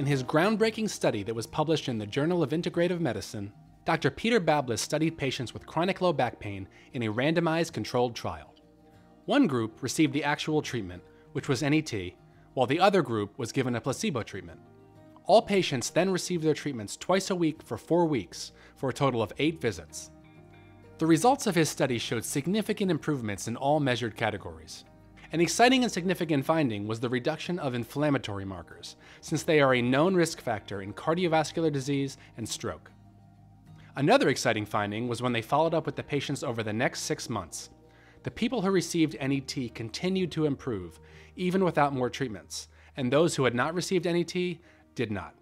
In his groundbreaking study that was published in the Journal of Integrative Medicine, Dr. Peter Bablis studied patients with chronic low back pain in a randomized controlled trial. One group received the actual treatment, which was NET, while the other group was given a placebo treatment. All patients then received their treatments twice a week for 4 weeks, for a total of 8 visits. The results of his study showed significant improvements in all measured categories. An exciting and significant finding was the reduction of inflammatory markers, since they are a known risk factor in cardiovascular disease and stroke. Another exciting finding was when they followed up with the patients over the next 6 months. The people who received NET continued to improve, even without more treatments, and those who had not received NET did not.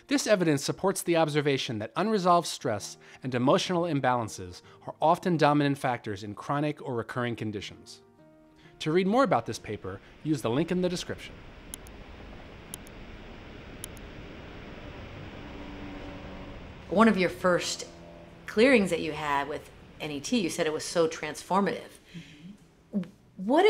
This evidence supports the observation that unresolved stress and emotional imbalances are often dominant factors in chronic or recurring conditions. To read more about this paper, use the link in the description. One of your first clearings that you had with NET, you said it was so transformative. Mm-hmm. What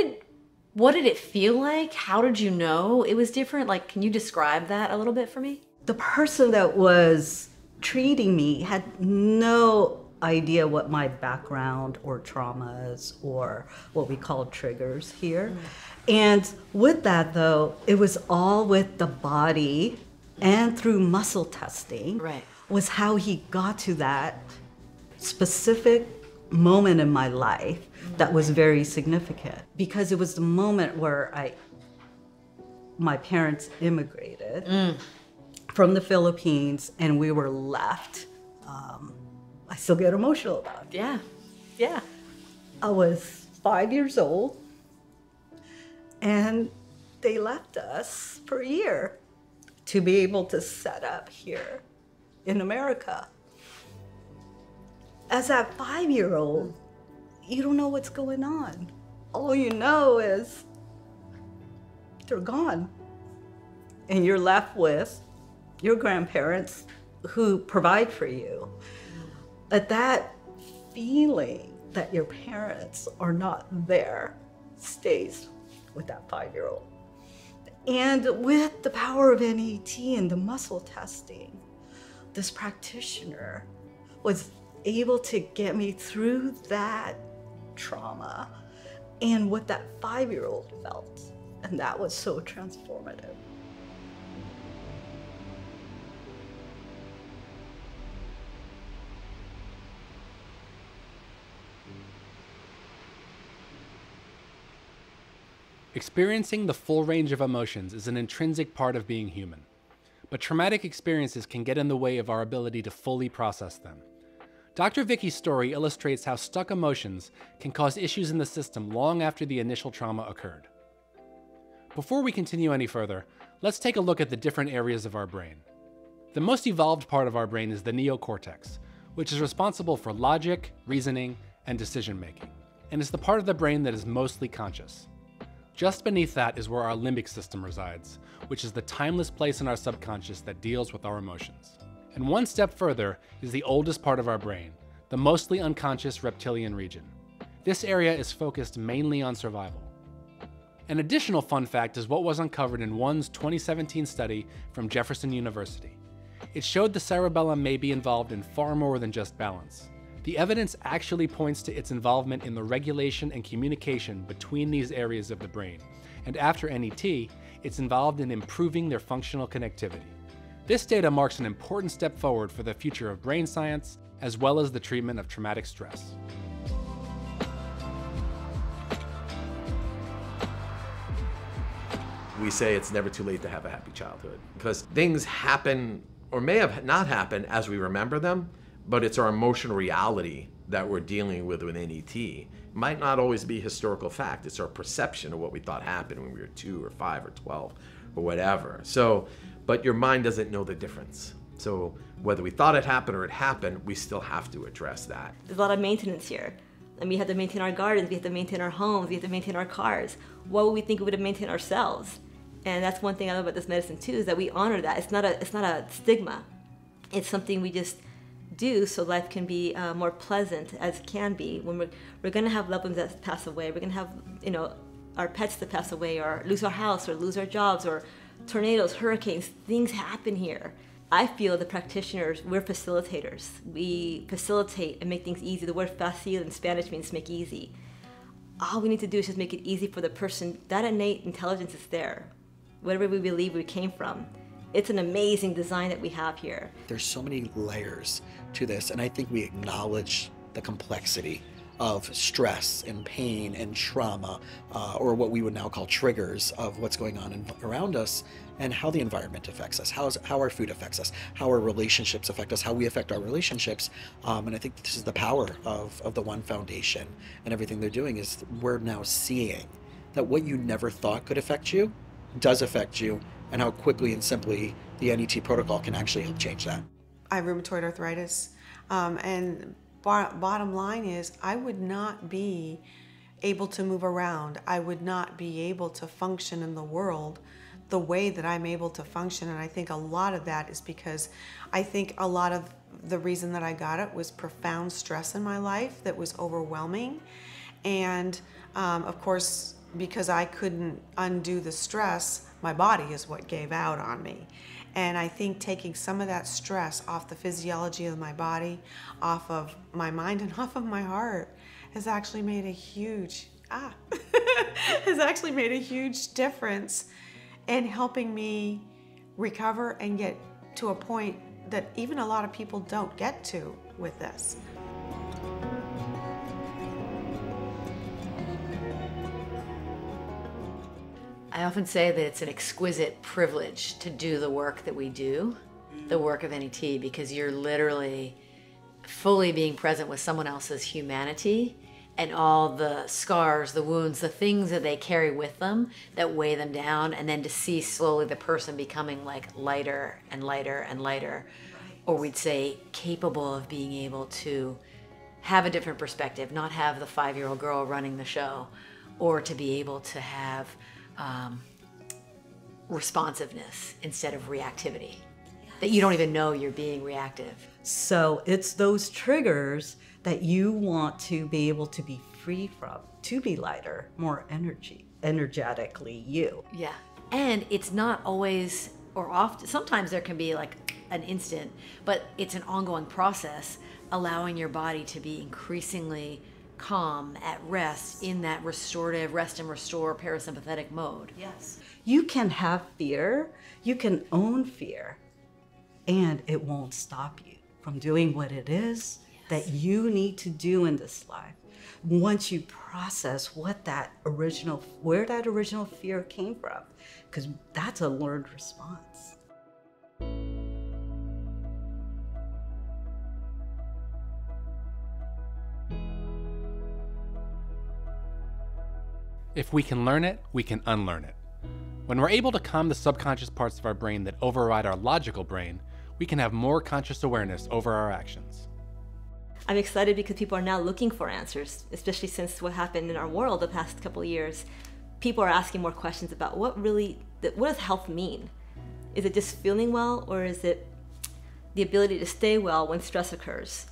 did it feel like? How did you know it was different? Like, can you describe that a little bit for me? The person that was treating me had no idea what my background or traumas or what we call triggers here. And with that though, it was all with the body and through muscle testing. Right. Was how he got to that specific moment in my life that was very significant, because it was the moment where my parents immigrated from the Philippines and we were left. I still get emotional about it. Yeah, yeah. I was 5 years old and they left us for a year to be able to set up here in America. As that 5-year-old, you don't know what's going on. All you know is they're gone. And you're left with your grandparents who provide for you. But that feeling that your parents are not there stays with that 5-year-old. And with the power of NET and the muscle testing, this practitioner was able to get me through that trauma and what that 5-year-old felt. And that was so transformative. Experiencing the full range of emotions is an intrinsic part of being human, but traumatic experiences can get in the way of our ability to fully process them. Dr. Vicky's story illustrates how stuck emotions can cause issues in the system long after the initial trauma occurred. Before we continue any further, let's take a look at the different areas of our brain. The most evolved part of our brain is the neocortex, which is responsible for logic, reasoning, and decision-making, and is the part of the brain that is mostly conscious. Just beneath that is where our limbic system resides, which is the timeless place in our subconscious that deals with our emotions. And one step further is the oldest part of our brain, the mostly unconscious reptilian region. This area is focused mainly on survival. An additional fun fact is what was uncovered in one's 2017 study from Jefferson University. It showed the cerebellum may be involved in far more than just balance. The evidence actually points to its involvement in the regulation and communication between these areas of the brain, and after NET, it's involved in improving their functional connectivity. This data marks an important step forward for the future of brain science, as well as the treatment of traumatic stress. We say it's never too late to have a happy childhood, because things happen or may have not happened as we remember them, but it's our emotional reality that we're dealing with NET. It might not always be historical fact. It's our perception of what we thought happened when we were 2 or 5 or 12 or whatever. So, but your mind doesn't know the difference. So whether we thought it happened or it happened, we still have to address that. There's a lot of maintenance here. And we have to maintain our gardens, we have to maintain our homes, we have to maintain our cars. What would we think we would have maintained ourselves? And that's one thing I love about this medicine too, is that we honor that. It's not a stigma. It's something we just do so life can be more pleasant as it can be. When we're gonna have loved ones that pass away, we're gonna have our pets that pass away, or lose our house, or lose our jobs, or tornadoes, hurricanes, things happen here. I feel the practitioners, we're facilitators. We facilitate and make things easy. The word fácil in Spanish means make easy. All we need to do is just make it easy for the person. That innate intelligence is there, whatever we believe we came from. It's an amazing design that we have here. There's so many layers to this, and I think we acknowledge the complexity of stress and pain and trauma, or what we would now call triggers of what's going on around us, and how the environment affects us, how our food affects us, how our relationships affect us, how we affect our relationships. And I think this is the power of the One Foundation and everything they're doing, is we're now seeing that what you never thought could affect you does affect you, and how quickly and simply the NET protocol can actually help change that. I have rheumatoid arthritis, and bottom line is I would not be able to move around. I would not be able to function in the world the way that I'm able to function. And I think a lot of that is because I think a lot of the reason that I got it was profound stress in my life that was overwhelming. And of course, because I couldn't undo the stress, my body is what gave out on me. And I think taking some of that stress off the physiology of my body, off of my mind, and off of my heart has actually made a huge, has actually made a huge difference in helping me recover and get to a point that even a lot of people don't get to with this. I often say that it's an exquisite privilege to do the work that we do, the work of NET, because you're literally fully being present with someone else's humanity and all the scars, the wounds, the things that they carry with them that weigh them down, and then to see slowly the person becoming like lighter and lighter and lighter, or we'd say capable of being able to have a different perspective, not have the 5-year-old girl running the show, or to be able to have responsiveness instead of reactivity. That you don't even know you're being reactive. So it's those triggers that you want to be able to be free from, to be lighter, more energetically you. Yeah. And it's not always, or often, sometimes there can be like an instant, but it's an ongoing process, allowing your body to be increasingly calm, at rest, in that restorative, rest and restore parasympathetic mode. Yes. You can have fear, you can own fear, and it won't stop you from doing what it is that you need to do in this life. Once you process where that original fear came from, because that's a learned response. If we can learn it, we can unlearn it. When we're able to calm the subconscious parts of our brain that override our logical brain, we can have more conscious awareness over our actions. I'm excited because people are now looking for answers, especially since what happened in our world the past couple of years. People are asking more questions about what does health mean? Is it just feeling well, or is it the ability to stay well when stress occurs?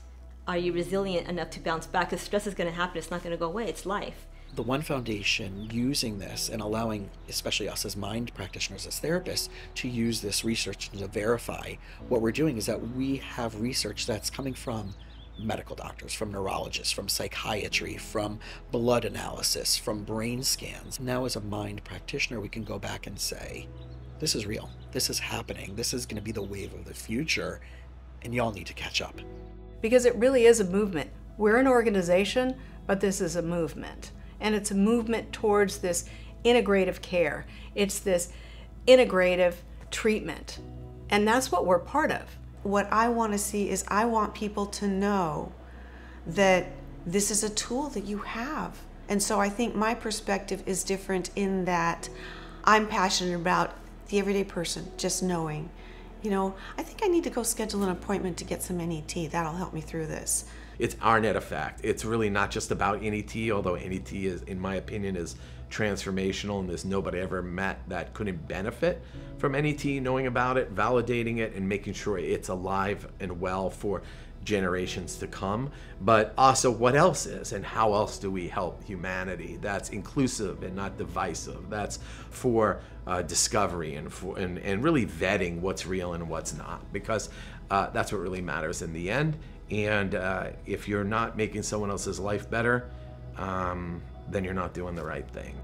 Are you resilient enough to bounce back? Because stress is going to happen, it's not going to go away, it's life. The One Foundation using this and allowing, especially us as mind practitioners, as therapists, to use this research to verify what we're doing is that we have research that's coming from medical doctors, from neurologists, from psychiatry, from blood analysis, from brain scans. Now as a mind practitioner, we can go back and say, this is real, this is happening, this is going to be the wave of the future, and y'all need to catch up. Because it really is a movement. We're an organization, but this is a movement. And it's a movement towards this integrative care. It's this integrative treatment. And that's what we're part of. What I want to see is I want people to know that this is a tool that you have. And so I think my perspective is different in that I'm passionate about the everyday person, just knowing, you know, I think I need to go schedule an appointment to get some NET. That'll help me through this. It's our net effect. It's really not just about NET, although NET is, in my opinion, is transformational, and there's nobody I ever met that couldn't benefit from NET, knowing about it, validating it, and making sure it's alive and well for generations to come, but also what else is and how else do we help humanity that's inclusive and not divisive, that's for discovery and really vetting what's real and what's not, because that's what really matters in the end. And if you're not making someone else's life better, then you're not doing the right thing.